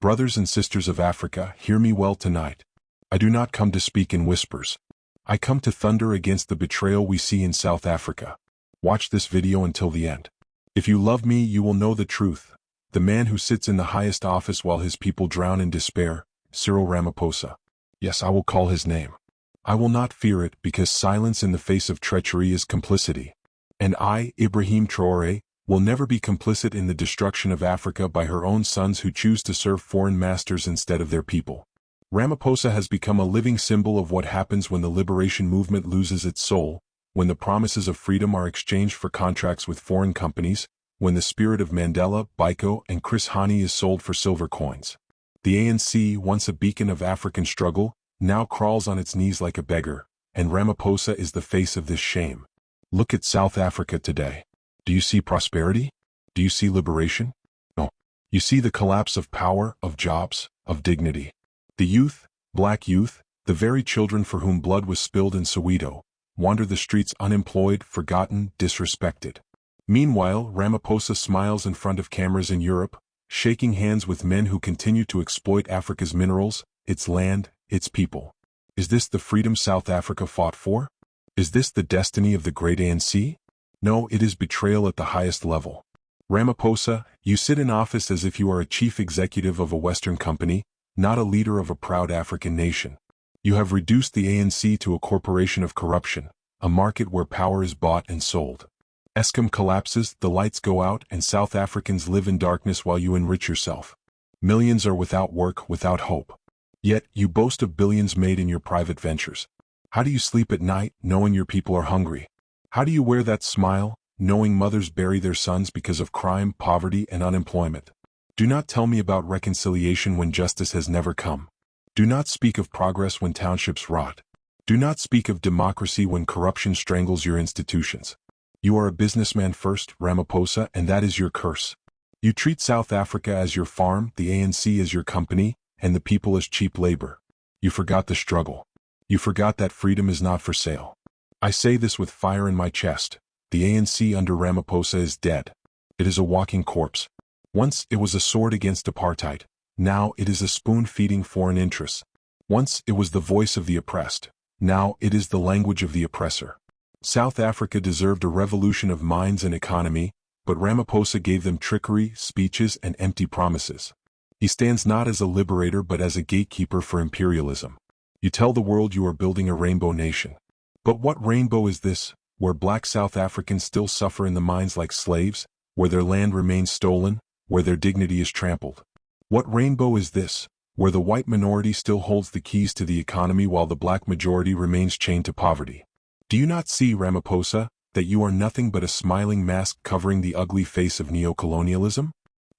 Brothers and sisters of Africa, hear me well tonight. I do not come to speak in whispers. I come to thunder against the betrayal we see in South Africa. Watch this video until the end. If you love me, you will know the truth. The man who sits in the highest office while his people drown in despair, Cyril Ramaphosa. Yes, I will call his name. I will not fear it, because silence in the face of treachery is complicity. And I, Ibrahim Traoré, will never be complicit in the destruction of Africa by her own sons who choose to serve foreign masters instead of their people. Ramaphosa has become a living symbol of what happens when the liberation movement loses its soul, when the promises of freedom are exchanged for contracts with foreign companies, when the spirit of Mandela, Biko, and Chris Hani is sold for silver coins. The ANC, once a beacon of African struggle, now crawls on its knees like a beggar, and Ramaphosa is the face of this shame. Look at South Africa today. Do you see prosperity? Do you see liberation? No. You see the collapse of power, of jobs, of dignity. The youth, black youth, the very children for whom blood was spilled in Soweto, wander the streets unemployed, forgotten, disrespected. Meanwhile, Ramaphosa smiles in front of cameras in Europe, shaking hands with men who continue to exploit Africa's minerals, its land, its people. Is this the freedom South Africa fought for? Is this the destiny of the great ANC? No, it is betrayal at the highest level. Ramaphosa, you sit in office as if you are a chief executive of a Western company, not a leader of a proud African nation. You have reduced the ANC to a corporation of corruption, a market where power is bought and sold. Eskom collapses, the lights go out, and South Africans live in darkness while you enrich yourself. Millions are without work, without hope. Yet, you boast of billions made in your private ventures. How do you sleep at night, knowing your people are hungry? How do you wear that smile, knowing mothers bury their sons because of crime, poverty, and unemployment? Do not tell me about reconciliation when justice has never come. Do not speak of progress when townships rot. Do not speak of democracy when corruption strangles your institutions. You are a businessman first, Ramaphosa, and that is your curse. You treat South Africa as your farm, the ANC as your company, and the people as cheap labor. You forgot the struggle. You forgot that freedom is not for sale. I say this with fire in my chest. The ANC under Ramaphosa is dead. It is a walking corpse. Once it was a sword against apartheid. Now it is a spoon feeding foreign interests. Once it was the voice of the oppressed. Now it is the language of the oppressor. South Africa deserved a revolution of minds and economy, but Ramaphosa gave them trickery, speeches, and empty promises. He stands not as a liberator but as a gatekeeper for imperialism. You tell the world you are building a rainbow nation. But what rainbow is this, where black South Africans still suffer in the mines like slaves, where their land remains stolen, where their dignity is trampled? What rainbow is this, where the white minority still holds the keys to the economy while the black majority remains chained to poverty? Do you not see, Ramaphosa, that you are nothing but a smiling mask covering the ugly face of neocolonialism?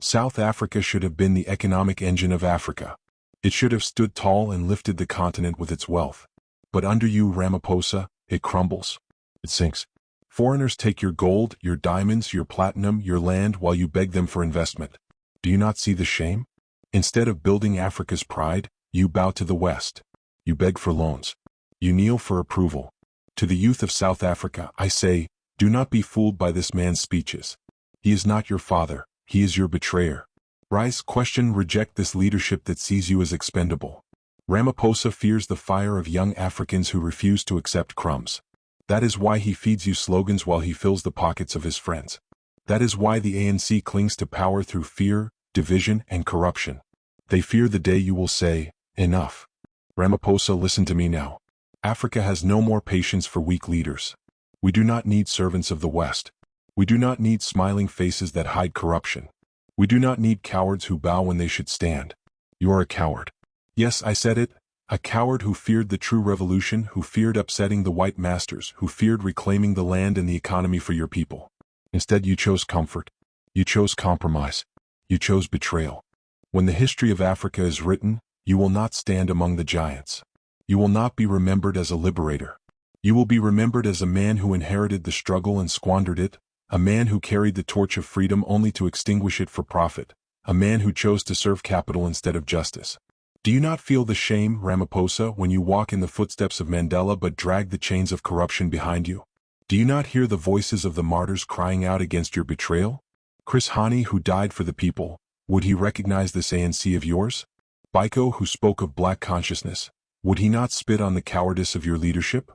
South Africa should have been the economic engine of Africa. It should have stood tall and lifted the continent with its wealth. But under you, Ramaphosa, it crumbles. It sinks. Foreigners take your gold, your diamonds, your platinum, your land while you beg them for investment. Do you not see the shame? Instead of building Africa's pride, you bow to the West. You beg for loans. You kneel for approval. To the youth of South Africa, I say, do not be fooled by this man's speeches. He is not your father, he is your betrayer. Rise, question, reject this leadership that sees you as expendable. Ramaphosa fears the fire of young Africans who refuse to accept crumbs. That is why he feeds you slogans while he fills the pockets of his friends. That is why the ANC clings to power through fear, division, and corruption. They fear the day you will say, enough. Ramaphosa, listen to me now. Africa has no more patience for weak leaders. We do not need servants of the West. We do not need smiling faces that hide corruption. We do not need cowards who bow when they should stand. You are a coward. Yes, I said it. A coward who feared the true revolution, who feared upsetting the white masters, who feared reclaiming the land and the economy for your people. Instead, you chose comfort. You chose compromise. You chose betrayal. When the history of Africa is written, you will not stand among the giants. You will not be remembered as a liberator. You will be remembered as a man who inherited the struggle and squandered it, a man who carried the torch of freedom only to extinguish it for profit, a man who chose to serve capital instead of justice. Do you not feel the shame, Ramaphosa, when you walk in the footsteps of Mandela but drag the chains of corruption behind you? Do you not hear the voices of the martyrs crying out against your betrayal? Chris Hani, who died for the people, Would he recognize this ANC of yours? Biko, who spoke of black consciousness, would he not spit on the cowardice of your leadership?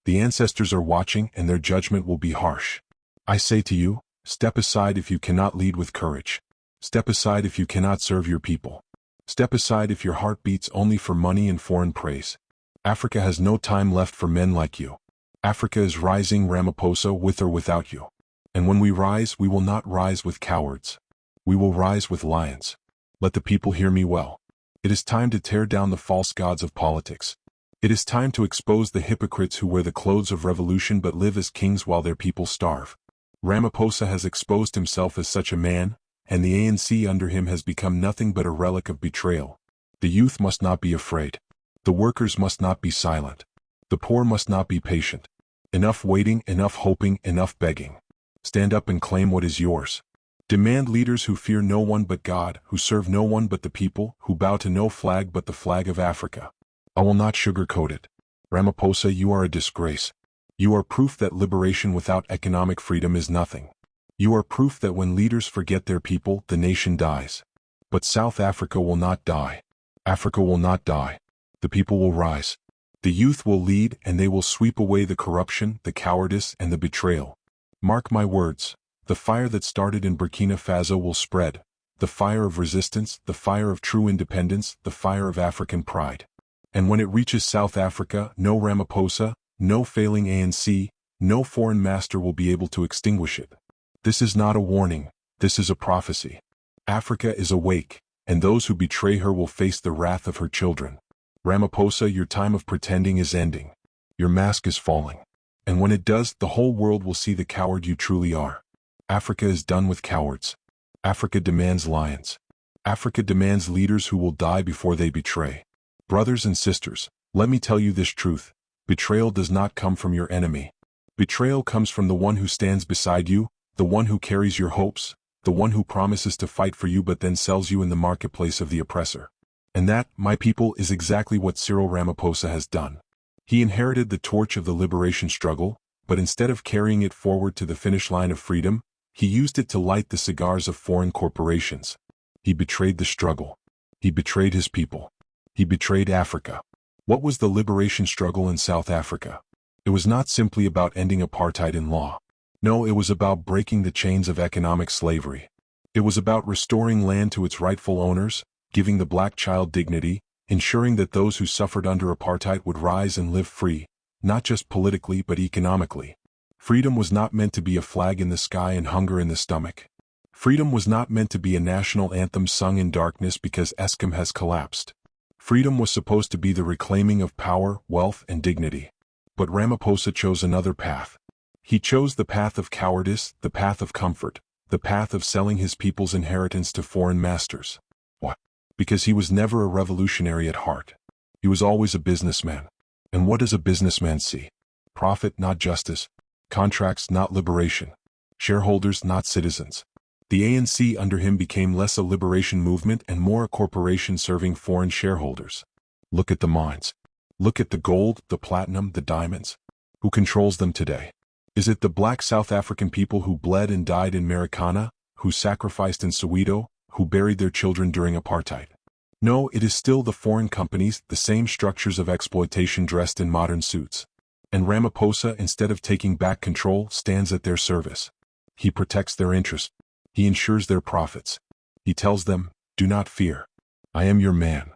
The ancestors are watching and their judgment will be harsh. I say to you, step aside if you cannot lead with courage. Step aside if you cannot serve your people. Step aside if your heart beats only for money and foreign praise. Africa has no time left for men like you. Africa is rising, Ramaphosa, with or without you. And when we rise, we will not rise with cowards. We will rise with lions. Let the people hear me well. It is time to tear down the false gods of politics. It is time to expose the hypocrites who wear the clothes of revolution but live as kings while their people starve. Ramaphosa has exposed himself as such a man, and the ANC under him has become nothing but a relic of betrayal. The youth must not be afraid. The workers must not be silent. The poor must not be patient. Enough waiting, enough hoping, enough begging. Stand up and claim what is yours. Demand leaders who fear no one but God, who serve no one but the people, who bow to no flag but the flag of Africa. I will not sugarcoat it. Ramaphosa, you are a disgrace. You are proof that liberation without economic freedom is nothing. You are proof that when leaders forget their people, the nation dies. But South Africa will not die. Africa will not die. The people will rise. The youth will lead, and they will sweep away the corruption, the cowardice, and the betrayal. Mark my words. The fire that started in Burkina Faso will spread. The fire of resistance, the fire of true independence, the fire of African pride. And when it reaches South Africa, no Ramaphosa, no failing ANC, no foreign master will be able to extinguish it. This is not a warning, this is a prophecy. Africa is awake, and those who betray her will face the wrath of her children. Ramaphosa, your time of pretending is ending. Your mask is falling. And when it does, the whole world will see the coward you truly are. Africa is done with cowards. Africa demands lions. Africa demands leaders who will die before they betray. Brothers and sisters, let me tell you this truth. Betrayal does not come from your enemy. Betrayal comes from the one who stands beside you, the one who carries your hopes, the one who promises to fight for you but then sells you in the marketplace of the oppressor. And that, my people, is exactly what Cyril Ramaphosa has done. He inherited the torch of the liberation struggle, but instead of carrying it forward to the finish line of freedom, he used it to light the cigars of foreign corporations. He betrayed the struggle. He betrayed his people. He betrayed Africa. What was the liberation struggle in South Africa? It was not simply about ending apartheid in law. No, it was about breaking the chains of economic slavery. It was about restoring land to its rightful owners, giving the black child dignity, ensuring that those who suffered under apartheid would rise and live free, not just politically but economically. Freedom was not meant to be a flag in the sky and hunger in the stomach. Freedom was not meant to be a national anthem sung in darkness because Eskom has collapsed. Freedom was supposed to be the reclaiming of power, wealth, and dignity. But Ramaphosa chose another path. He chose the path of cowardice, the path of comfort, the path of selling his people's inheritance to foreign masters. What? Because he was never a revolutionary at heart. He was always a businessman. And what does a businessman see? Profit, not justice. Contracts, not liberation. Shareholders, not citizens. The ANC under him became less a liberation movement and more a corporation serving foreign shareholders. Look at the mines. Look at the gold, the platinum, the diamonds. Who controls them today? Is it the black South African people who bled and died in Marikana, who sacrificed in Soweto, who buried their children during apartheid? No, it is still the foreign companies, the same structures of exploitation dressed in modern suits. And Ramaphosa, instead of taking back control, stands at their service. He protects their interests. He ensures their profits. He tells them, do not fear. I am your man.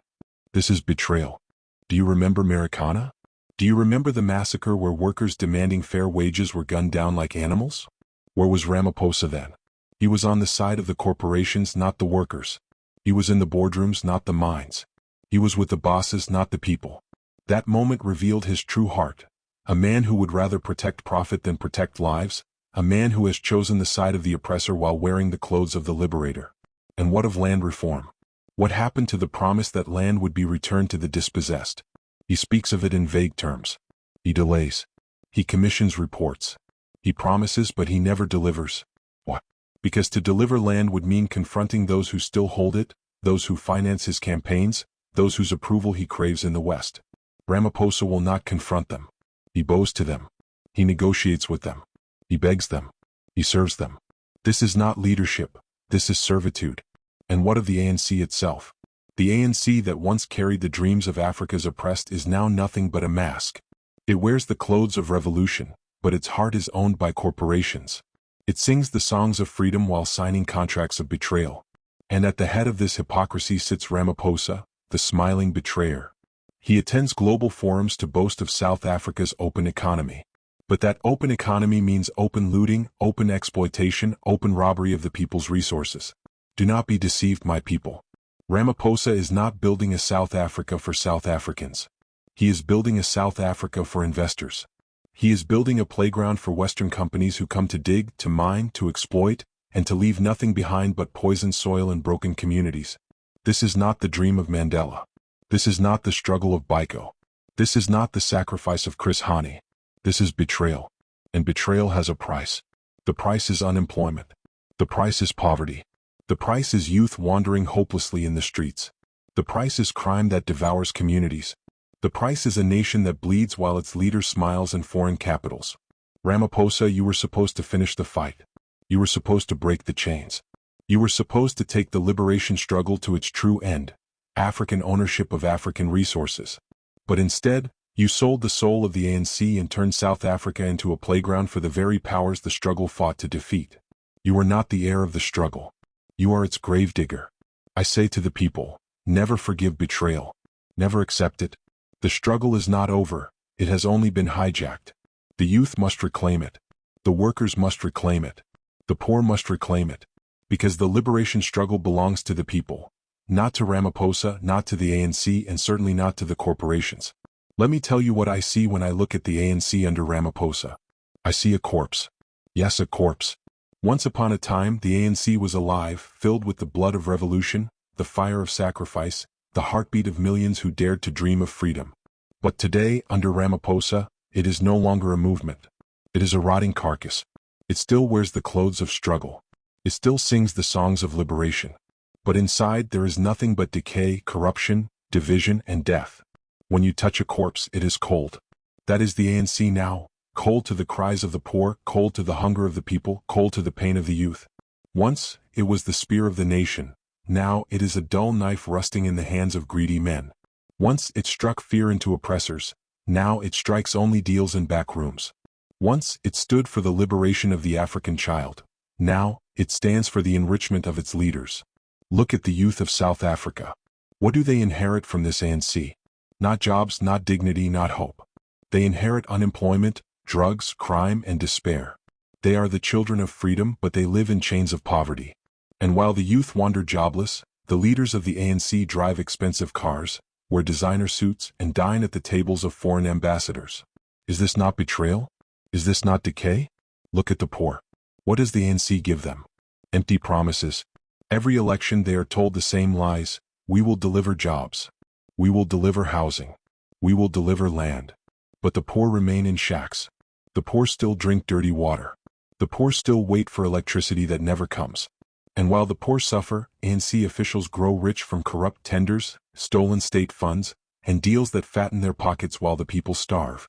This is betrayal. Do you remember Marikana? Do you remember the massacre where workers demanding fair wages were gunned down like animals? Where was Ramaphosa then? He was on the side of the corporations, not the workers. He was in the boardrooms, not the mines. He was with the bosses, not the people. That moment revealed his true heart. A man who would rather protect profit than protect lives, a man who has chosen the side of the oppressor while wearing the clothes of the liberator. And what of land reform? What happened to the promise that land would be returned to the dispossessed? He speaks of it in vague terms. He delays. He commissions reports. He promises but he never delivers. What? Because to deliver land would mean confronting those who still hold it, those who finance his campaigns, those whose approval he craves in the West. Ramaphosa will not confront them. He bows to them. He negotiates with them. He begs them. He serves them. This is not leadership. This is servitude. And what of the ANC itself? The ANC that once carried the dreams of Africa's oppressed is now nothing but a mask. It wears the clothes of revolution, but its heart is owned by corporations. It sings the songs of freedom while signing contracts of betrayal. And at the head of this hypocrisy sits Ramaphosa, the smiling betrayer. He attends global forums to boast of South Africa's open economy. But that open economy means open looting, open exploitation, open robbery of the people's resources. Do not be deceived, my people. Ramaphosa is not building a South Africa for South Africans. He is building a South Africa for investors. He is building a playground for Western companies who come to dig, to mine, to exploit, and to leave nothing behind but poisoned soil and broken communities. This is not the dream of Mandela. This is not the struggle of Biko. This is not the sacrifice of Chris Hani. This is betrayal. And betrayal has a price. The price is unemployment. The price is poverty. The price is youth wandering hopelessly in the streets. The price is crime that devours communities. The price is a nation that bleeds while its leader smiles in foreign capitals. Ramaphosa, you were supposed to finish the fight. You were supposed to break the chains. You were supposed to take the liberation struggle to its true end, African ownership of African resources. But instead, you sold the soul of the ANC and turned South Africa into a playground for the very powers the struggle fought to defeat. You are not the heir of the struggle. You are its gravedigger. I say to the people, never forgive betrayal. Never accept it. The struggle is not over. It has only been hijacked. The youth must reclaim it. The workers must reclaim it. The poor must reclaim it. Because the liberation struggle belongs to the people. Not to Ramaphosa, not to the ANC, and certainly not to the corporations. Let me tell you what I see when I look at the ANC under Ramaphosa. I see a corpse. Yes, a corpse. Once upon a time, the ANC was alive, filled with the blood of revolution, the fire of sacrifice, the heartbeat of millions who dared to dream of freedom. But today, under Ramaphosa, it is no longer a movement. It is a rotting carcass. It still wears the clothes of struggle. It still sings the songs of liberation. But inside there is nothing but decay, corruption, division, and death. When you touch a corpse, it is cold. That is the ANC now. Cold to the cries of the poor, cold to the hunger of the people, cold to the pain of the youth. Once, it was the spear of the nation. Now, it is a dull knife rusting in the hands of greedy men. Once, it struck fear into oppressors. Now, it strikes only deals in back rooms. Once, it stood for the liberation of the African child. Now, it stands for the enrichment of its leaders. Look at the youth of South Africa. What do they inherit from this ANC? Not jobs, not dignity, not hope. They inherit unemployment, drugs, crime, and despair. They are the children of freedom, but they live in chains of poverty. And while the youth wander jobless, the leaders of the ANC drive expensive cars, wear designer suits, and dine at the tables of foreign ambassadors. Is this not betrayal? Is this not decay? Look at the poor. What does the ANC give them? Empty promises. Every election they are told the same lies. We will deliver jobs. We will deliver housing. We will deliver land. But the poor remain in shacks. The poor still drink dirty water. The poor still wait for electricity that never comes. And while the poor suffer, ANC officials grow rich from corrupt tenders, stolen state funds, and deals that fatten their pockets while the people starve.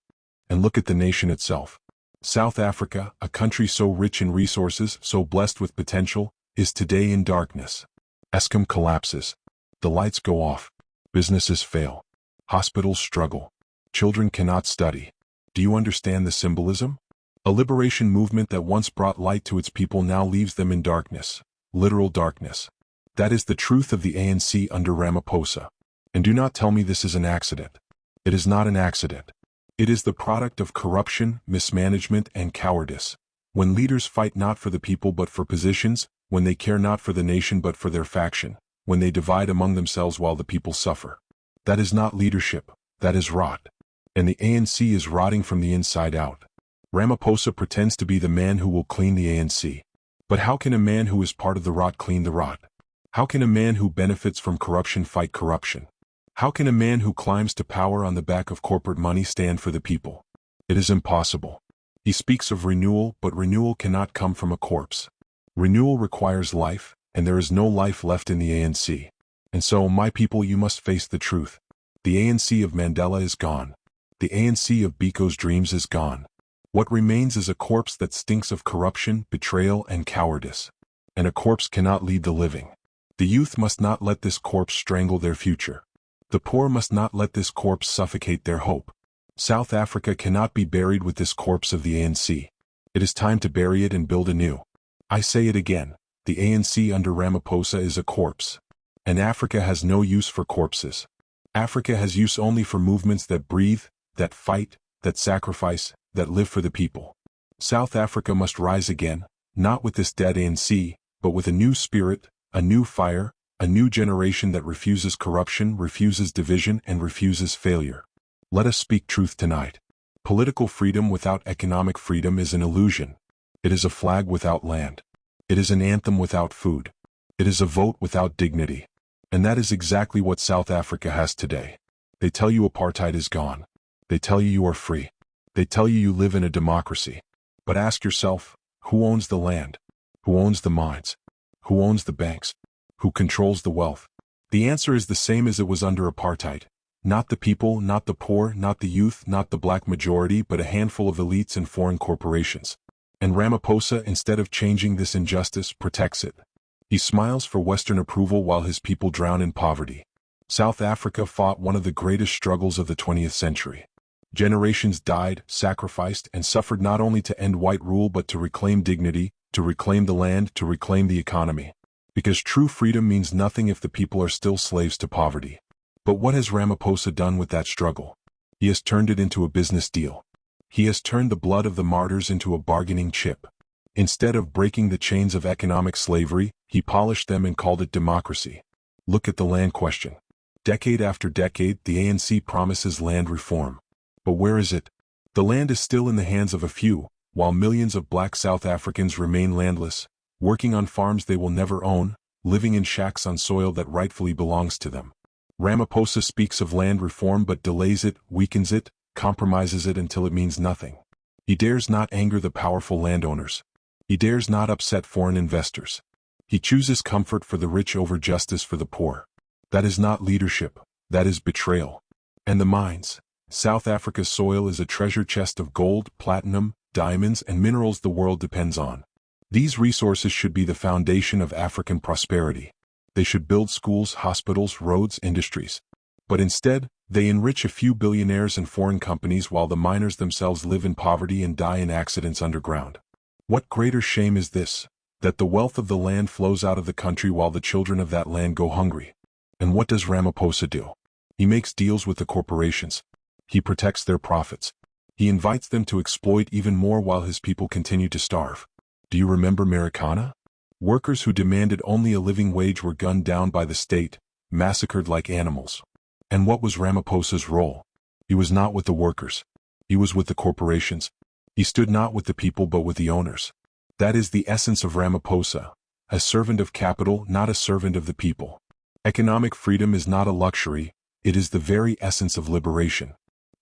And look at the nation itself. South Africa, a country so rich in resources, so blessed with potential, is today in darkness. Eskom collapses. The lights go off. Businesses fail. Hospitals struggle. Children cannot study. Do you understand the symbolism? A liberation movement that once brought light to its people now leaves them in darkness. Literal darkness. That is the truth of the ANC under Ramaphosa. And do not tell me this is an accident. It is not an accident. It is the product of corruption, mismanagement, and cowardice. When leaders fight not for the people but for positions, when they care not for the nation but for their faction, when they divide among themselves while the people suffer. That is not leadership, that is rot. And the ANC is rotting from the inside out. Ramaphosa pretends to be the man who will clean the ANC. But how can a man who is part of the rot clean the rot? How can a man who benefits from corruption fight corruption? How can a man who climbs to power on the back of corporate money stand for the people? It is impossible. He speaks of renewal, but renewal cannot come from a corpse. Renewal requires life, and there is no life left in the ANC. And so, my people, you must face the truth. The ANC of Mandela is gone. The ANC of Biko's dreams is gone. What remains is a corpse that stinks of corruption, betrayal, and cowardice. And a corpse cannot lead the living. The youth must not let this corpse strangle their future. The poor must not let this corpse suffocate their hope. South Africa cannot be buried with this corpse of the ANC. It is time to bury it and build anew. I say it again, the ANC under Ramaphosa is a corpse. And Africa has no use for corpses. Africa has use only for movements that breathe, that fight, that sacrifice, that live for the people. South Africa must rise again, not with this dead ANC, but with a new spirit, a new fire, a new generation that refuses corruption, refuses division, and refuses failure. Let us speak truth tonight. Political freedom without economic freedom is an illusion. It is a flag without land. It is an anthem without food. It is a vote without dignity. And that is exactly what South Africa has today. They tell you apartheid is gone. They tell you you are free. They tell you you live in a democracy. But ask yourself, who owns the land? Who owns the mines? Who owns the banks? Who controls the wealth? The answer is the same as it was under apartheid. Not the people, not the poor, not the youth, not the black majority, but a handful of elites and foreign corporations. And Ramaphosa, instead of changing this injustice, protects it. He smiles for Western approval while his people drown in poverty. South Africa fought one of the greatest struggles of the 20th century. Generations died, sacrificed, and suffered not only to end white rule but to reclaim dignity, to reclaim the land, to reclaim the economy. Because true freedom means nothing if the people are still slaves to poverty. But what has Ramaphosa done with that struggle? He has turned it into a business deal. He has turned the blood of the martyrs into a bargaining chip. Instead of breaking the chains of economic slavery, he polished them and called it democracy. Look at the land question. Decade after decade, the ANC promises land reform. But where is it? The land is still in the hands of a few, while millions of black South Africans remain landless, working on farms they will never own, living in shacks on soil that rightfully belongs to them. Ramaphosa speaks of land reform but delays it, weakens it, compromises it until it means nothing. He dares not anger the powerful landowners. He dares not upset foreign investors. He chooses comfort for the rich over justice for the poor. That is not leadership, that is betrayal. And the mines. South Africa's soil is a treasure chest of gold, platinum, diamonds, and minerals the world depends on. These resources should be the foundation of African prosperity. They should build schools, hospitals, roads, industries. But instead, they enrich a few billionaires and foreign companies while the miners themselves live in poverty and die in accidents underground. What greater shame is this, that the wealth of the land flows out of the country while the children of that land go hungry? And what does Ramaphosa do? He makes deals with the corporations. He protects their profits. He invites them to exploit even more while his people continue to starve. Do you remember Marikana? Workers who demanded only a living wage were gunned down by the state, massacred like animals. And what was Ramaphosa's role? He was not with the workers. He was with the corporations. He stood not with the people but with the owners. That is the essence of Ramaphosa, a servant of capital, not a servant of the people. Economic freedom is not a luxury, it is the very essence of liberation.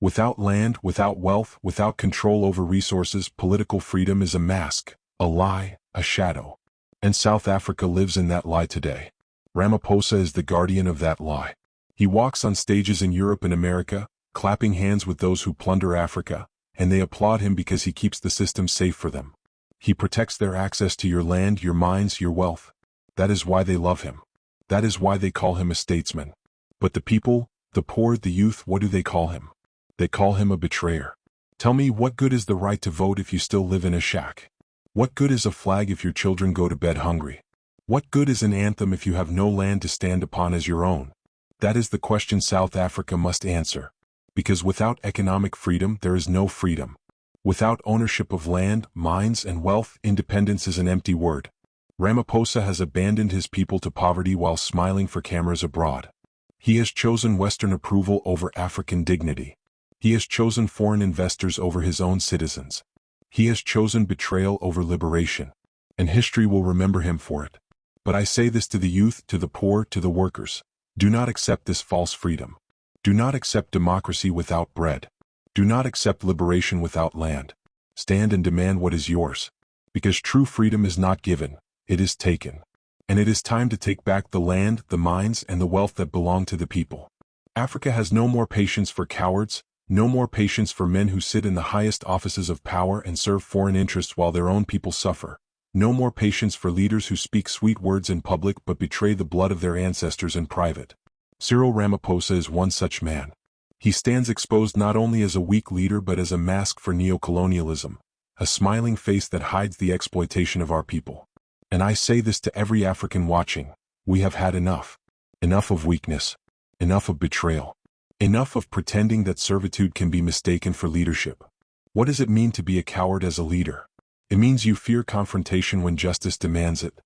Without land, without wealth, without control over resources, political freedom is a mask, a lie, a shadow. And South Africa lives in that lie today. Ramaphosa is the guardian of that lie. He walks on stages in Europe and America, clapping hands with those who plunder Africa, and they applaud him because he keeps the system safe for them. He protects their access to your land, your mines, your wealth. That is why they love him. That is why they call him a statesman. But the people, the poor, the youth, what do they call him? They call him a betrayer. Tell me, what good is the right to vote if you still live in a shack? What good is a flag if your children go to bed hungry? What good is an anthem if you have no land to stand upon as your own? That is the question South Africa must answer. Because without economic freedom, there is no freedom. Without ownership of land, mines, and wealth, independence is an empty word. Ramaphosa has abandoned his people to poverty while smiling for cameras abroad. He has chosen Western approval over African dignity. He has chosen foreign investors over his own citizens. He has chosen betrayal over liberation. And history will remember him for it. But I say this to the youth, to the poor, to the workers. Do not accept this false freedom. Do not accept democracy without bread. Do not accept liberation without land. Stand and demand what is yours. Because true freedom is not given, it is taken. And it is time to take back the land, the mines, and the wealth that belong to the people. Africa has no more patience for cowards, no more patience for men who sit in the highest offices of power and serve foreign interests while their own people suffer. No more patience for leaders who speak sweet words in public but betray the blood of their ancestors in private. Cyril Ramaphosa is one such man. He stands exposed not only as a weak leader but as a mask for neocolonialism, a smiling face that hides the exploitation of our people. And I say this to every African watching: we have had enough. Enough of weakness. Enough of betrayal. Enough of pretending that servitude can be mistaken for leadership. What does it mean to be a coward as a leader? It means you fear confrontation when justice demands it.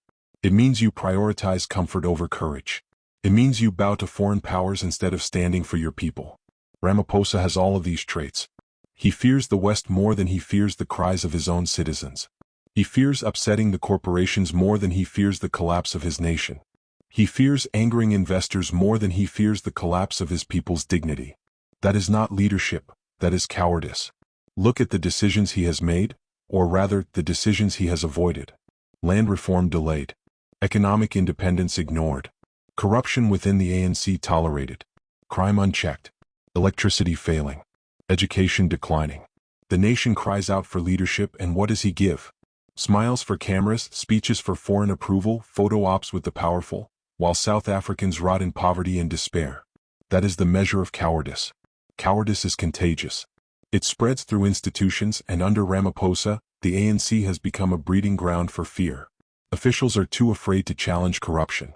It means you prioritize comfort over courage. It means you bow to foreign powers instead of standing for your people. Ramaphosa has all of these traits. He fears the West more than he fears the cries of his own citizens. He fears upsetting the corporations more than he fears the collapse of his nation. He fears angering investors more than he fears the collapse of his people's dignity. That is not leadership, that is cowardice. Look at the decisions he has made, or rather, the decisions he has avoided. Land reform delayed. Economic independence ignored. Corruption within the ANC tolerated. Crime unchecked. Electricity failing. Education declining. The nation cries out for leadership, and what does he give? Smiles for cameras, speeches for foreign approval, photo ops with the powerful, while South Africans rot in poverty and despair. That is the measure of cowardice. Cowardice is contagious. It spreads through institutions, and under Ramaphosa, the ANC has become a breeding ground for fear. Officials are too afraid to challenge corruption.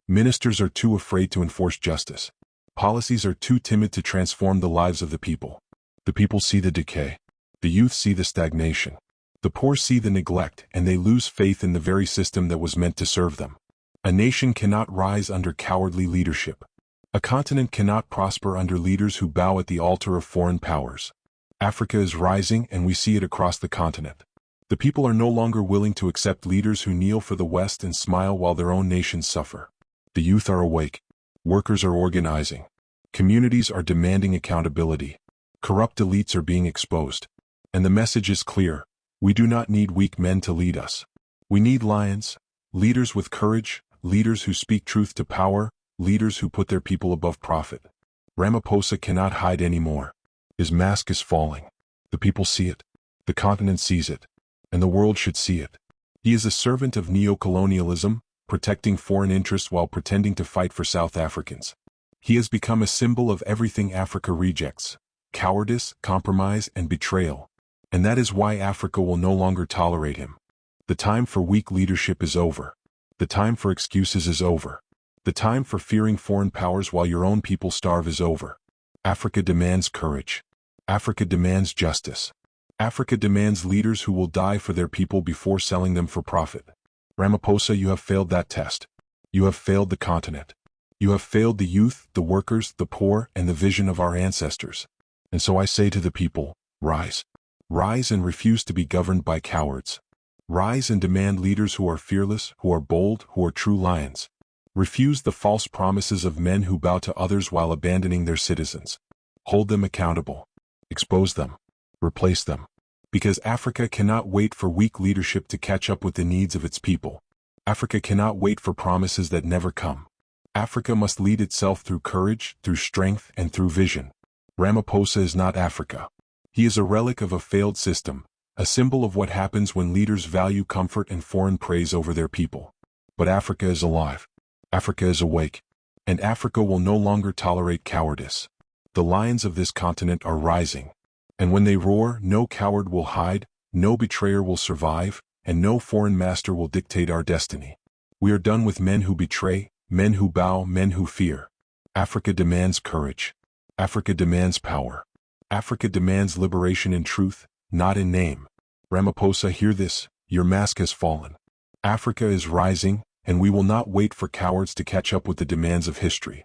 Ministers are too afraid to enforce justice. Policies are too timid to transform the lives of the people. The people see the decay. The youth see the stagnation. The poor see the neglect, and they lose faith in the very system that was meant to serve them. A nation cannot rise under cowardly leadership. A continent cannot prosper under leaders who bow at the altar of foreign powers. Africa is rising, and we see it across the continent. The people are no longer willing to accept leaders who kneel for the West and smile while their own nations suffer. The youth are awake. Workers are organizing. Communities are demanding accountability. Corrupt elites are being exposed. And the message is clear: we do not need weak men to lead us. We need lions, leaders with courage, leaders who speak truth to power, leaders who put their people above profit. Ramaphosa cannot hide anymore. His mask is falling. The people see it. The continent sees it. And the world should see it. He is a servant of neocolonialism, protecting foreign interests while pretending to fight for South Africans. He has become a symbol of everything Africa rejects: cowardice, compromise, and betrayal. And that is why Africa will no longer tolerate him. The time for weak leadership is over. The time for excuses is over. The time for fearing foreign powers while your own people starve is over. Africa demands courage. Africa demands justice. Africa demands leaders who will die for their people before selling them for profit. Ramaphosa, you have failed that test. You have failed the continent. You have failed the youth, the workers, the poor, and the vision of our ancestors. And so I say to the people, rise. Rise and refuse to be governed by cowards. Rise and demand leaders who are fearless, who are bold, who are true lions. Refuse the false promises of men who bow to others while abandoning their citizens. Hold them accountable. Expose them. Replace them. Because Africa cannot wait for weak leadership to catch up with the needs of its people. Africa cannot wait for promises that never come. Africa must lead itself through courage, through strength, and through vision. Ramaphosa is not Africa. He is a relic of a failed system, a symbol of what happens when leaders value comfort and foreign praise over their people. But Africa is alive. Africa is awake. And Africa will no longer tolerate cowardice. The lions of this continent are rising. And when they roar, no coward will hide, no betrayer will survive, and no foreign master will dictate our destiny. We are done with men who betray, men who bow, men who fear. Africa demands courage. Africa demands power. Africa demands liberation in truth, not in name. Ramaphosa, hear this: your mask has fallen. Africa is rising, and we will not wait for cowards to catch up with the demands of history.